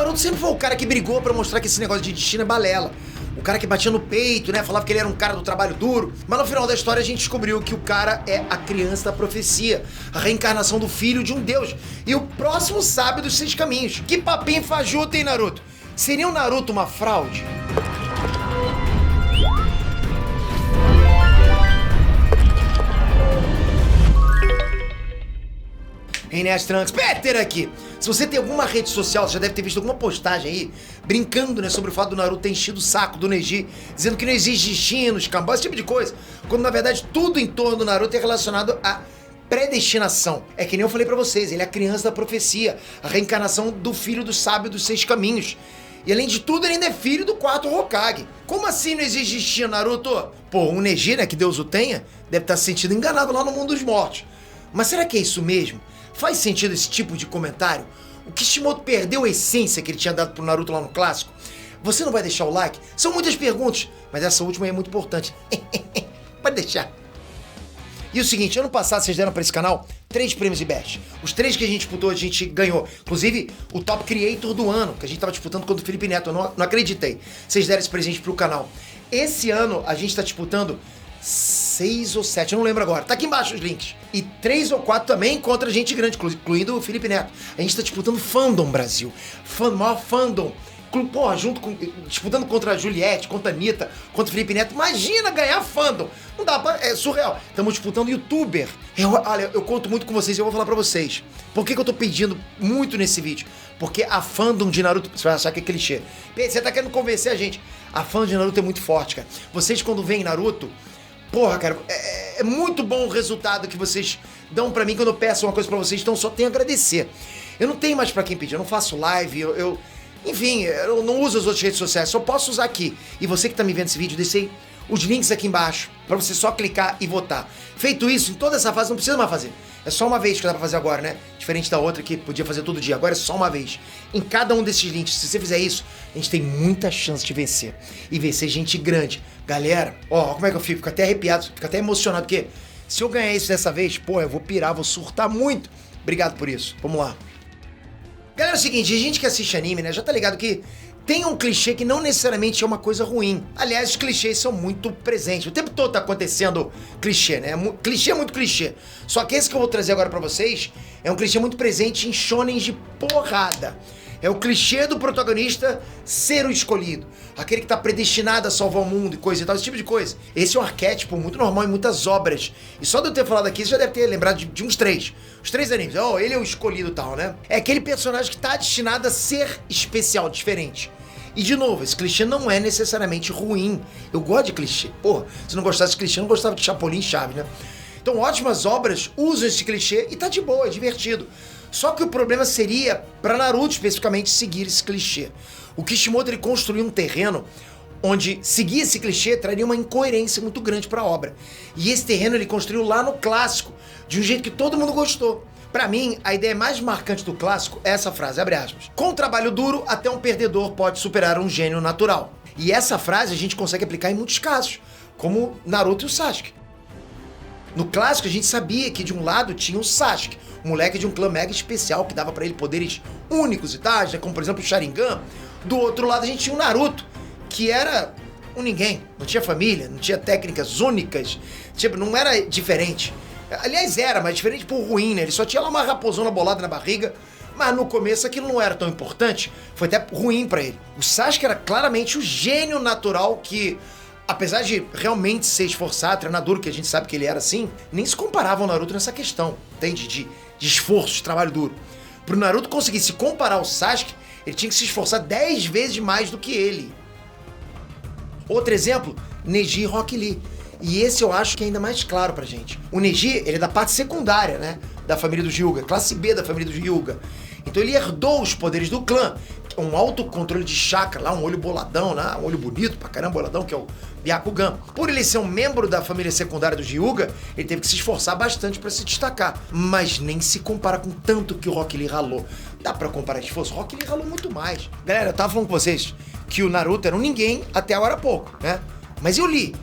Naruto sempre foi o cara que brigou pra mostrar que esse negócio de destino é balela. O cara que batia no peito, né? Falava que ele era um cara do trabalho duro. Mas no final da história a gente descobriu que o cara é a criança da profecia. A reencarnação do filho de um deus. E o próximo sábio dos 6 caminhos. Que papinho fajuto, hein, Naruto? Seria o Naruto uma fraude? Hey, Nerd Trunks, Peter aqui! Se você tem alguma rede social, você já deve ter visto alguma postagem aí, brincando, né, sobre o fato do Naruto ter enchido o saco do Neji, dizendo que não existe destino, escambau, esse tipo de coisa, quando na verdade tudo em torno do Naruto é relacionado a predestinação. É que nem eu falei pra vocês, ele é a criança da profecia, a reencarnação do filho do sábio dos 6 caminhos. E além de tudo, ele ainda é filho do 4º Hokage. Como assim não existe destino, Naruto? Pô, o Neji, né, que Deus o tenha, deve estar se sentindo enganado lá no mundo dos mortos. Mas será que é isso mesmo? Faz sentido esse tipo de comentário? O Kishimoto perdeu a essência que ele tinha dado pro Naruto lá no clássico? Você não vai deixar o like? São muitas perguntas, mas essa última é muito importante. Pode deixar. E o seguinte, ano passado vocês deram pra esse canal 3 prêmios IBEST. Os 3 que a gente disputou, a gente ganhou. Inclusive, o Top Creator do ano, que a gente tava disputando contra o Felipe Neto. Eu não acreditei. Vocês deram esse presente pro canal. Esse ano, a gente tá disputando 6 ou 7, eu não lembro agora. Tá aqui embaixo os links. E 3 ou 4 também contra gente grande, incluindo o Felipe Neto. A gente tá disputando Fandom Brasil. Maior Fandom. Porra, disputando contra a Juliette, contra a Anitta, contra o Felipe Neto. Imagina ganhar Fandom. Não dá pra... É surreal. Estamos disputando YouTuber. Olha, eu conto muito com vocês e eu vou falar pra vocês. Por que eu tô pedindo muito nesse vídeo? Porque a Fandom de Naruto... Você vai achar que é clichê. Você tá querendo convencer a gente. A Fandom de Naruto é muito forte, cara. Vocês quando veem Naruto... Porra, cara, é muito bom o resultado que vocês dão pra mim quando eu peço uma coisa pra vocês, então só tenho a agradecer. Eu não tenho mais pra quem pedir, eu não faço live, enfim, eu não uso as outras redes sociais, só posso usar aqui. E você que tá me vendo esse vídeo, deixei os links aqui embaixo pra você só clicar e votar. Feito isso, em toda essa fase não precisa mais fazer. É só uma vez que dá pra fazer agora, né? Diferente da outra que podia fazer todo dia. Agora é só uma vez. Em cada um desses links, se você fizer isso, a gente tem muita chance de vencer. E vencer gente grande. Galera, ó, como é que eu fico? Fico até arrepiado, fico até emocionado, porque se eu ganhar isso dessa vez, pô, eu vou pirar, vou surtar muito. Obrigado por isso. Vamos lá. Galera, é o seguinte, a gente que assiste anime, né, já tá ligado que tem um clichê que não necessariamente é uma coisa ruim. Aliás, os clichês são muito presentes. O tempo todo tá acontecendo clichê, né? Clichê é muito clichê. Só que esse que eu vou trazer agora pra vocês é um clichê muito presente em shonens de porrada. É o clichê do protagonista ser o escolhido. Aquele que tá predestinado a salvar o mundo e coisa e tal, esse tipo de coisa. Esse é um arquétipo muito normal em muitas obras. E só de eu ter falado aqui, você já deve ter lembrado de uns 3. Os 3 animes. Oh, ele é o escolhido e tal, né? É aquele personagem que tá destinado a ser especial, diferente. E de novo, esse clichê não é necessariamente ruim. Eu gosto de clichê. Porra, se não gostasse de clichê, eu não gostava de Chapolin e Chaves, né? Então ótimas obras usam esse clichê e tá de boa, é divertido. Só que o problema seria, pra Naruto especificamente, seguir esse clichê. O Kishimoto, ele construiu um terreno onde seguir esse clichê traria uma incoerência muito grande pra obra. E esse terreno ele construiu lá no clássico, de um jeito que todo mundo gostou. Pra mim, a ideia mais marcante do clássico é essa frase, abre aspas. Com trabalho duro, até um perdedor pode superar um gênio natural. E essa frase a gente consegue aplicar em muitos casos, como Naruto e o Sasuke. No clássico, a gente sabia que de um lado tinha o Sasuke, um moleque de um clã mega especial que dava pra ele poderes únicos e tais, né, como por exemplo o Sharingan. Do outro lado, a gente tinha o Naruto, que era um ninguém, não tinha família, não tinha técnicas únicas, tipo, não era diferente. Aliás, era, mas diferente por ruim, né? Ele só tinha lá uma raposona bolada na barriga, mas no começo aquilo não era tão importante, foi até ruim pra ele. O Sasuke era claramente o gênio natural que, apesar de realmente ser esforçado, treinador, que a gente sabe que ele era assim, nem se comparava ao Naruto nessa questão, entende? De esforço, de trabalho duro. Pro Naruto conseguir se comparar ao Sasuke, ele tinha que se esforçar 10 vezes mais do que ele. Outro exemplo, Neji e Rock Lee. E esse eu acho que é ainda mais claro pra gente. O Neji, ele é da parte secundária, né? Da família do Hyuga, classe B da família do Hyuga. Então ele herdou os poderes do clã. Um autocontrole de chakra lá, um olho boladão, né? Um olho bonito pra caramba, boladão, que é o Byakugan. Por ele ser um membro da família secundária do Hyuga, ele teve que se esforçar bastante pra se destacar. Mas nem se compara com tanto que o Rock Lee ralou. Dá pra comparar de esforço? O Rock Lee ralou muito mais. Galera, eu tava falando com vocês que o Naruto era um ninguém até agora há pouco, né? Mas eu li.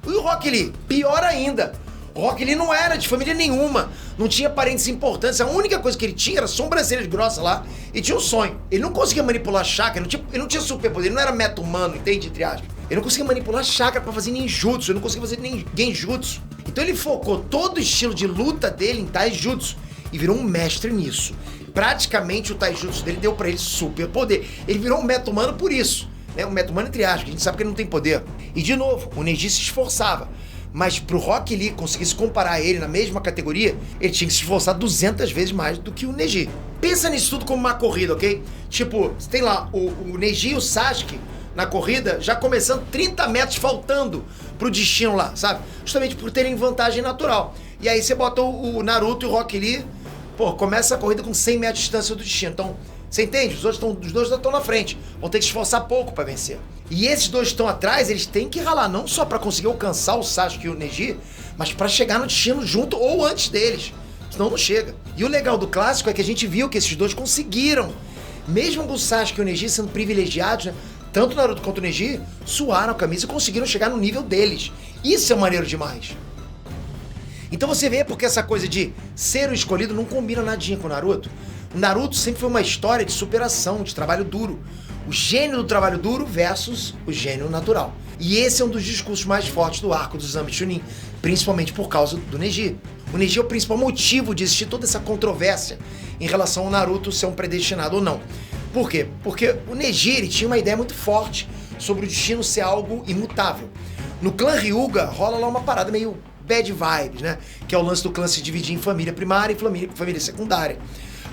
E o Rock Lee, pior ainda. O Rock Lee não era de família nenhuma, não tinha parentes importantes, a única coisa que ele tinha era sobrancelhas grossas lá e tinha um sonho. Ele não conseguia manipular chakra, ele não tinha superpoder, ele não era meta-humano, entende? Entre aspas. Ele não conseguia manipular chakra pra fazer ninjutsu, ele não conseguia fazer nem genjutsu. Então ele focou todo o estilo de luta dele em taijutsu e virou um mestre nisso. Praticamente o taijutsu dele deu pra ele superpoder. Ele virou um meta-humano por isso, né? Um meta-humano entre aspas, a gente sabe que ele não tem poder. E de novo, o Neji se esforçava. Mas pro Rock Lee conseguir se comparar a ele na mesma categoria, ele tinha que se esforçar 200 vezes mais do que o Neji. Pensa nisso tudo como uma corrida, ok? Tipo, você tem lá o Neji e o Sasuke na corrida, já começando 30 metros faltando pro destino lá, sabe? Justamente por terem vantagem natural. E aí você bota o Naruto e o Rock Lee, pô, começa a corrida com 100 metros de distância do destino. Então, você entende? Os dois já estão na frente. Vão ter que se esforçar pouco pra vencer. E esses dois que estão atrás, eles têm que ralar não só pra conseguir alcançar o Sasuke e o Neji, mas pra chegar no destino junto ou antes deles. Senão não chega. E o legal do clássico é que a gente viu que esses dois conseguiram. Mesmo com o Sasuke e o Neji sendo privilegiados, né? Tanto o Naruto quanto o Neji suaram a camisa e conseguiram chegar no nível deles. Isso é maneiro demais. Então você vê porque essa coisa de ser o escolhido não combina nadinha com o Naruto. O Naruto sempre foi uma história de superação, de trabalho duro. O gênio do trabalho duro versus o gênio natural. E esse é um dos discursos mais fortes do arco do Exame Chunin, principalmente por causa do Neji. O Neji é o principal motivo de existir toda essa controvérsia em relação ao Naruto ser um predestinado ou não. Por quê? Porque o Neji ele tinha uma ideia muito forte sobre o destino ser algo imutável. No clã Hyuga rola lá uma parada meio bad vibes, né? Que é o lance do clã se dividir em família primária e família secundária.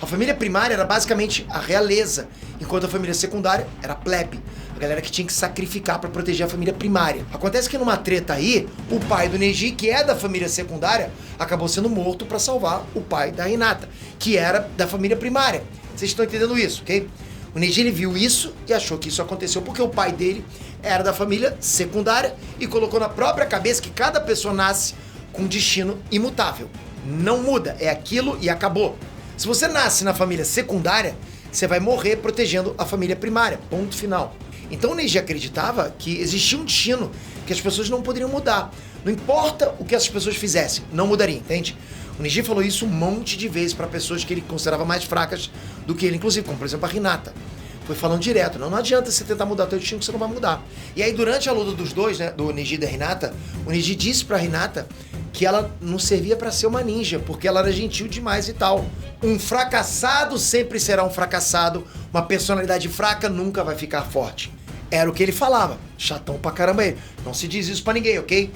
A família primária era basicamente a realeza, enquanto a família secundária era a plebe, a galera que tinha que sacrificar pra proteger a família primária. Acontece que numa treta aí, o pai do Neji, que é da família secundária, acabou sendo morto pra salvar o pai da Hinata, que era da família primária. Vocês estão entendendo isso, ok? O Neji ele viu isso e achou que isso aconteceu porque o pai dele era da família secundária e colocou na própria cabeça que cada pessoa nasce com um destino imutável. Não muda, é aquilo e acabou. Se você nasce na família secundária, você vai morrer protegendo a família primária, ponto final. Então o Neji acreditava que existia um destino que as pessoas não poderiam mudar. Não importa o que essas pessoas fizessem, não mudaria, entende? O Neji falou isso um monte de vezes para pessoas que ele considerava mais fracas do que ele, inclusive, como por exemplo a Hinata. Foi falando direto, não adianta você tentar mudar teu destino que você não vai mudar. E aí durante a luta dos dois, né, do Neji e da Hinata, o Neji disse pra Hinata que ela não servia pra ser uma ninja, porque ela era gentil demais e tal. Um fracassado sempre será um fracassado, uma personalidade fraca nunca vai ficar forte. Era o que ele falava, chatão pra caramba ele. Não se diz isso pra ninguém, ok?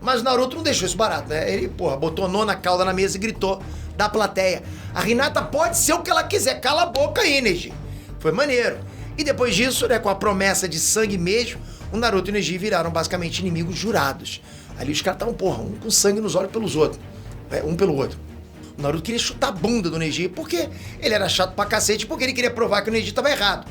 Mas Naruto não deixou isso barato, né? Ele, porra, botou a nona cauda na mesa e gritou da plateia: a Hinata pode ser o que ela quiser, cala a boca aí, Neji. Foi maneiro. E depois disso, né, com a promessa de sangue mesmo, o Naruto e o Neji viraram basicamente inimigos jurados. Ali os caras estavam, porra, um com sangue nos olhos pelos outros. Um pelo outro. O Naruto queria chutar a bunda do Neji, porque ele era chato pra cacete, porque ele queria provar que o Neji tava errado.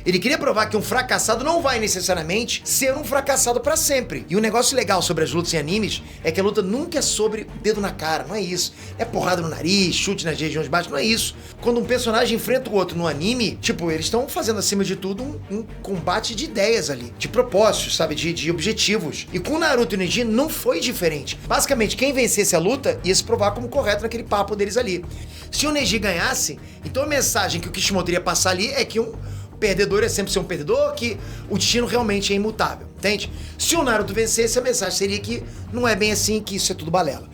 Ele queria provar que um fracassado não vai necessariamente ser um fracassado pra sempre. E um negócio legal sobre as lutas em animes é que a luta nunca é sobre dedo na cara, não é isso. É porrada no nariz, chute nas regiões baixas, não é isso. Quando um personagem enfrenta o outro no anime, tipo, eles estão fazendo acima de tudo um combate de ideias ali, de propósitos, sabe, de objetivos. E com o Naruto e o Neji não foi diferente. Basicamente, quem vencesse a luta ia se provar como correto naquele papo deles ali. Se o Neji ganhasse, então a mensagem que o Kishimoto iria passar ali é que um perdedor é sempre ser um perdedor, que o destino realmente é imutável, entende? Se o Naruto vencesse, a mensagem seria que não é bem assim, que isso é tudo balela.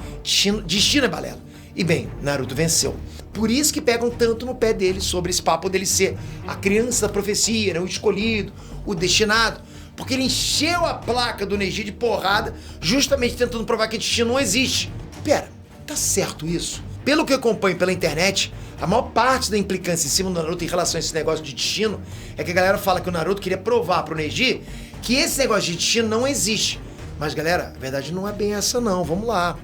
Destino é balela. E bem, Naruto venceu. Por isso que pegam tanto no pé dele sobre esse papo dele ser a criança da profecia, né? O escolhido, o destinado. Porque ele encheu a placa do Neji de porrada, justamente tentando provar que destino não existe. Pera, tá certo isso? Pelo que eu acompanho pela internet, a maior parte da implicância em cima do Naruto em relação a esse negócio de destino é que a galera fala que o Naruto queria provar pro Neji que esse negócio de destino não existe. Mas galera, a verdade não é bem essa não, vamos lá.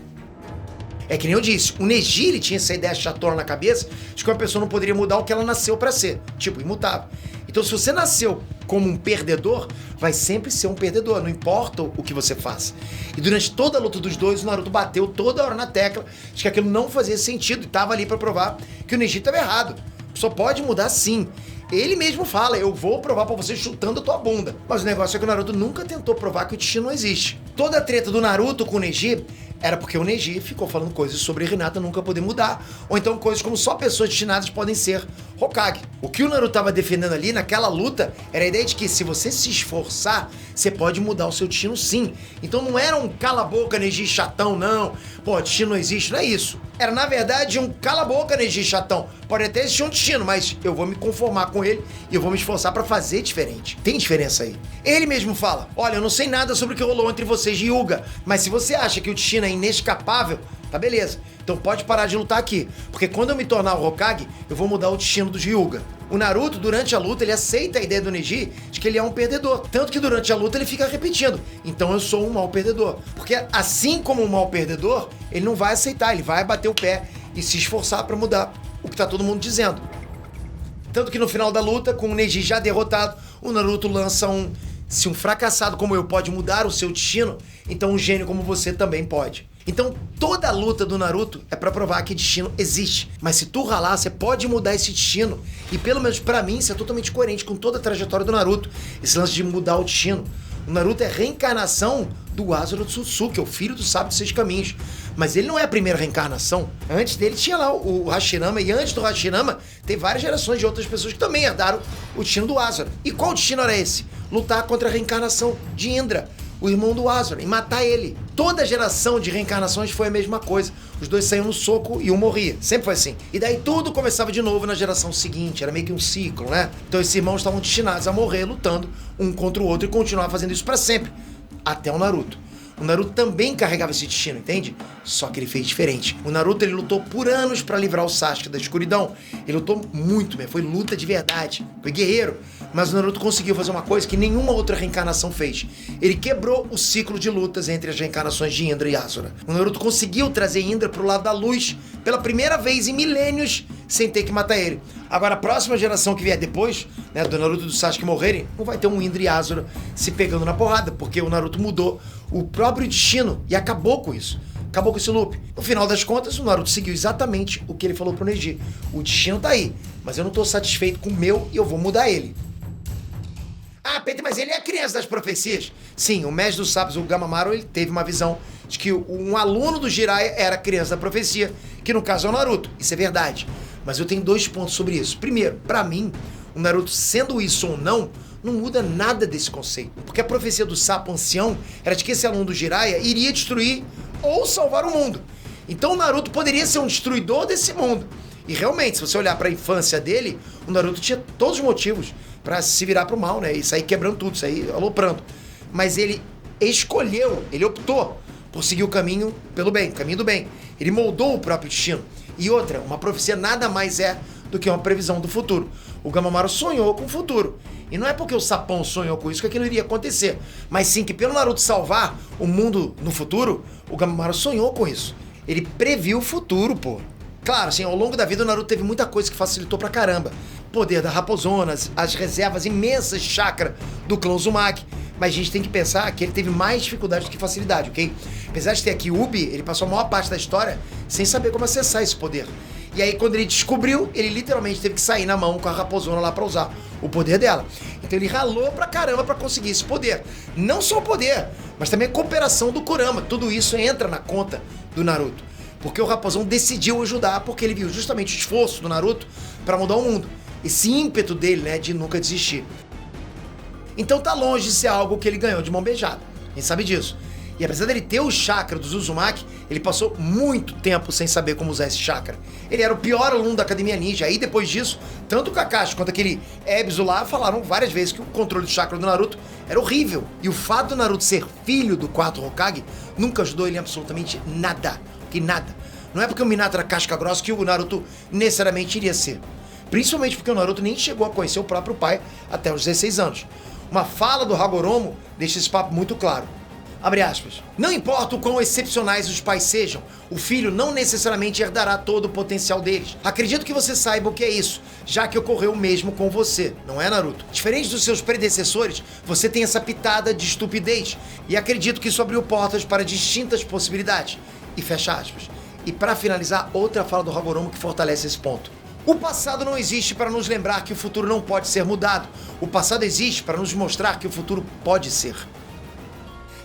É que nem eu disse, o Neji ele tinha essa ideia chatona na cabeça de que uma pessoa não poderia mudar o que ela nasceu pra ser, tipo, imutável. Então se você nasceu como um perdedor, vai sempre ser um perdedor, não importa o que você faça. E durante toda a luta dos dois, o Naruto bateu toda hora na tecla de que aquilo não fazia sentido e tava ali pra provar que o Neji tava errado. Só pode mudar sim. Ele mesmo fala, eu vou provar pra você chutando a tua bunda. Mas o negócio é que o Naruto nunca tentou provar que o destino não existe. Toda a treta do Naruto com o Neji era porque o Neji ficou falando coisas sobre Hinata nunca poder mudar, ou então coisas como só pessoas destinadas podem ser Hokage. O que o Naruto estava defendendo ali naquela luta era a ideia de que se você se esforçar, você pode mudar o seu destino sim. Então não era um cala-boca Neji chatão, não. Pô, destino não existe, não é isso. Era, na verdade, um cala-boca Neji chatão. Pode até existir um destino, mas eu vou me conformar com ele e eu vou me esforçar pra fazer diferente. Tem diferença aí. Ele mesmo fala, olha, eu não sei nada sobre o que rolou entre vocês de Hyuga, mas se você acha que o destino é inescapável, tá beleza. Então pode parar de lutar aqui, porque quando eu me tornar o Hokage, eu vou mudar o destino dos Hyuga. O Naruto, durante a luta, ele aceita a ideia do Neji de que ele é um perdedor. Tanto que durante a luta ele fica repetindo, então eu sou um mau perdedor. Porque assim como um mau perdedor, ele não vai aceitar, ele vai bater o pé e se esforçar pra mudar o que tá todo mundo dizendo. Tanto que no final da luta, com o Neji já derrotado, o Naruto lança um: se um fracassado como eu pode mudar o seu destino, então um gênio como você também pode. Então toda a luta do Naruto é pra provar que destino existe. Mas se tu ralar, você pode mudar esse destino. E pelo menos pra mim, isso é totalmente coerente com toda a trajetória do Naruto. Esse lance de mudar o destino. O Naruto é a reencarnação do Asura Tsutsuki, é o filho do sábio dos 6 caminhos. Mas ele não é a primeira reencarnação. Antes dele tinha lá o Hashirama, e antes do Hashirama tem várias gerações de outras pessoas que também herdaram o destino do Asura. E qual destino era esse? Lutar contra a reencarnação de Indra, o irmão do Asura, e matar ele. Toda geração de reencarnações foi a mesma coisa. Os dois saíam no soco e um morria. Sempre foi assim. E daí tudo começava de novo na geração seguinte. Era meio que um ciclo, né? Então esses irmãos estavam destinados a morrer lutando um contra o outro e continuar fazendo isso pra sempre. Até o Naruto. O Naruto também carregava esse destino, entende? Só que ele fez diferente. O Naruto, ele lutou por anos pra livrar o Sasuke da escuridão. Ele lutou muito mesmo, foi luta de verdade. Foi guerreiro. Mas o Naruto conseguiu fazer uma coisa que nenhuma outra reencarnação fez. Ele quebrou o ciclo de lutas entre as reencarnações de Indra e Asura. O Naruto conseguiu trazer Indra pro lado da luz pela primeira vez em milênios sem ter que matar ele. Agora, a próxima geração que vier depois, né, do Naruto e do Sasuke morrerem, não vai ter um Indra e Asura se pegando na porrada, porque o Naruto mudou o próprio destino e acabou com isso. Acabou com esse loop. No final das contas, o Naruto seguiu exatamente o que ele falou pro Neji. O destino tá aí, mas eu não tô satisfeito com o meu e eu vou mudar ele. Ah, Peter, mas ele é a criança das profecias. Sim, o mestre dos sábios, o Gamamaru, ele teve uma visão de que um aluno do Jiraiya era a criança da profecia, que no caso é o Naruto. Isso é verdade. Mas eu tenho 2 pontos sobre isso. Primeiro, pra mim, o Naruto sendo isso ou não muda nada desse conceito. Porque a profecia do sapo ancião era de que esse aluno do Jiraiya iria destruir ou salvar o mundo. Então o Naruto poderia ser um destruidor desse mundo. E realmente, se você olhar pra infância dele, o Naruto tinha todos os motivos pra se virar pro mal, né? E sair quebrando tudo, sair aloprando. Mas ele escolheu, ele optou por seguir o caminho pelo bem, o caminho do bem. Ele moldou o próprio destino. E outra, uma profecia nada mais é do que uma previsão do futuro. O Gamamaru sonhou com o futuro. E não é porque o Sapão sonhou com isso que aquilo iria acontecer. Mas sim que pelo Naruto salvar o mundo no futuro, o Gamamaru sonhou com isso. Ele previu o futuro, pô. Claro, assim, ao longo da vida o Naruto teve muita coisa que facilitou pra caramba. O poder da raposona, as reservas imensas de chakra do clã Uzumaki. Mas a gente tem que pensar que ele teve mais dificuldade do que facilidade, ok? Apesar de ter aqui Ubi, ele passou a maior parte da história sem saber como acessar esse poder. E aí, quando ele descobriu, ele literalmente teve que sair na mão com a raposona lá pra usar o poder dela. Então ele ralou pra caramba pra conseguir esse poder. Não só o poder, mas também a cooperação do Kurama. Tudo isso entra na conta do Naruto. Porque o Raposão decidiu ajudar, porque ele viu justamente o esforço do Naruto pra mudar o mundo. Esse ímpeto dele, né, de nunca desistir. Então tá longe de ser algo que ele ganhou de mão beijada. A gente sabe disso. E apesar dele ter o chakra dos Uzumaki, ele passou muito tempo sem saber como usar esse chakra. Ele era o pior aluno da Academia Ninja. Aí depois disso, tanto o Kakashi quanto aquele Ebisu lá falaram várias vezes que o controle do chakra do Naruto era horrível. E o fato do Naruto ser filho do 4 Hokage nunca ajudou ele em absolutamente nada. Que nada. Não é porque o Minato era casca grossa que o Naruto necessariamente iria ser. Principalmente porque o Naruto nem chegou a conhecer o próprio pai até os 16 anos. Uma fala do Hagoromo deixa esse papo muito claro. Abre aspas. Não importa o quão excepcionais os pais sejam, o filho não necessariamente herdará todo o potencial deles. Acredito que você saiba o que é isso, já que ocorreu o mesmo com você, não é, Naruto? Diferente dos seus predecessores, você tem essa pitada de estupidez, e acredito que isso abriu portas para distintas possibilidades. E fecha aspas. E para finalizar, outra fala do Hagoromo que fortalece esse ponto. O passado não existe para nos lembrar que o futuro não pode ser mudado. O passado existe para nos mostrar que o futuro pode ser.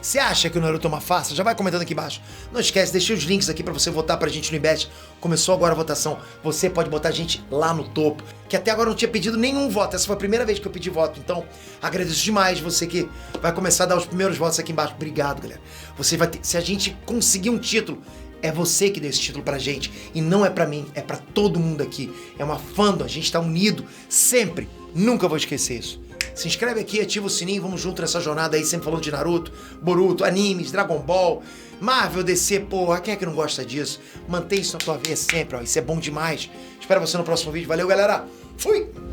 Você acha que o Naruto é uma farsa? Já vai comentando aqui embaixo. Não esquece, deixei os links aqui pra você votar pra gente no Ibet. Começou agora a votação. Você pode botar a gente lá no topo. Que até agora eu não tinha pedido nenhum voto. Essa foi a primeira vez que eu pedi voto. Então, agradeço demais você que vai começar a dar os primeiros votos aqui embaixo. Obrigado, galera. Você vai ter... Se a gente conseguir um título, é você que deu esse título pra gente. E não é pra mim, é pra todo mundo aqui. É uma fandom, a gente tá unido sempre. Nunca vou esquecer isso. Se inscreve aqui, ativa o sininho, vamos junto nessa jornada aí, sempre falando de Naruto, Boruto, animes, Dragon Ball, Marvel, DC, porra, quem é que não gosta disso? Mantém isso na tua vida sempre, ó, isso é bom demais. Espero você no próximo vídeo, valeu galera, fui!